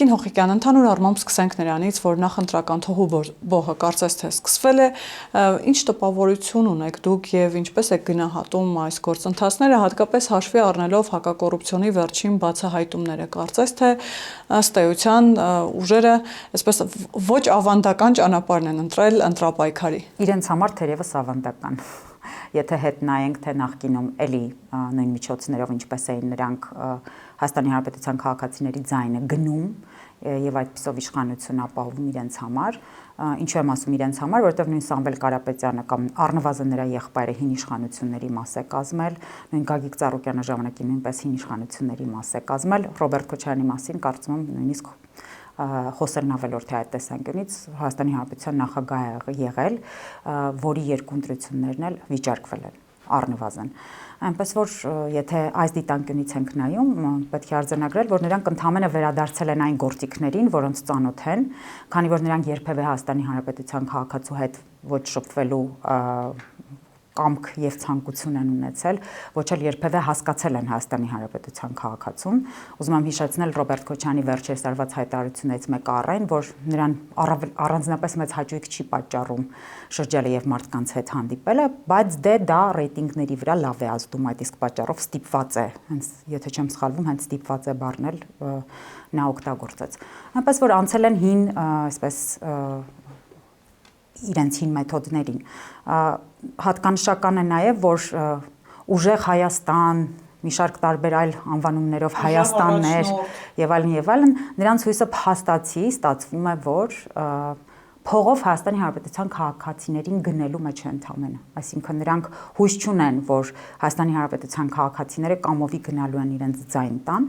Տիկին Հոխիկյան, ընդհանուր առմամբ սկսենք նրանից, որ նախընտրական թոհու բոհը կարծես թե սկսվել է, ինչ տպավորություն ունեք դուք եւ ինչպես եք գնահատում այս գործընթացները, հատկապես հաշվի առնելով հակակոռուպցիոնի վերջին բացահայտումները, կարծես թե ըստ էության ուժերը այսպես ոչ ավանդական ճանապարհն են ընտրել ընտրապայքարի։ Իրենց համար թերևս ավանդական։ Եթե հետ նայենք, թե նախկինում էլի նույն միջոցներով ինչպես էին նրանք Հայաստանի Հանրապետության քաղաքացիների ձայնը գնում եւ այդպիսով իշխանություն ապահովում իրենց համար, ինչու եմ ասում իրենց համար, որովհետեւ նույն Սամվել Կարապետյանը կամ առնվազն նրա եղբայրը հին իշխանությունների մաս է կազմել, նույն Գագիկ Ծառուկյանը ժամանակին նույնպես հին իշխանությունների մաս է կազմել, Ռոբերտ Քոչարյանի մասին կարծում եմ նույնիսկ խոսելն ավելորդ է այդ տեսանկյունից Հայաստանի Հանրապետության նախագահ է եղել, որի երկու ընտրություններն էլ վիճարկվել են առնվազն։ Այնպես որ եթե այս դիտանկյունից ենք նայում, պետք է արձանագրել, որ նրանք ընդհանրապես վերադարձել են այն գործիքներին, որոնց ծանոթ են, քանի որ նրանք երբևէ Հայաստանի Հանրապետության քաղաքացու հետ ոչ շփվելու կամք եւ ցանկություն են ունեցել, ոչ էլ երբևէ հասկացել են Հայաստանի Հանրապետության քաղաքացուն։ Ուզում եմ հիշեցնել Ռոբերտ Քոչարյանի վերջերս արված հայտարարություններից մեկը առայն, որ նրան առանձնապես մեծ հաճույք չի պատճառում շրջելը եւ մարդկանց հետ հանդիպելը, բայց դե դա ռեյտինգների վրա լավ է ազդում, այդ իսկ պատճառով ստիպված է, հենց եթե չեմ սխալվում, հենց ստիպված է բառնել նա օգտագործեց։ Այնպես որ անցել են հին, այսպես իրենց հին մեթոդներին։ Հատկանշական է նաև, որ ուժեղ Հայաստան, մի շարք տարբեր այլ անվանումներով Հայաստաններ եւ այլն, նրանց հույսը փաստացի ստացվում է, որ փողով Հայաստանի Հանրապետության քաղաքացիներին գնելու մեջ են ընդամենը, այսինքն նրանք հույս չունեն, որ Հայաստանի Հանրապետության քաղաքացիները կամովի գնալու են իրենց ձայն տան,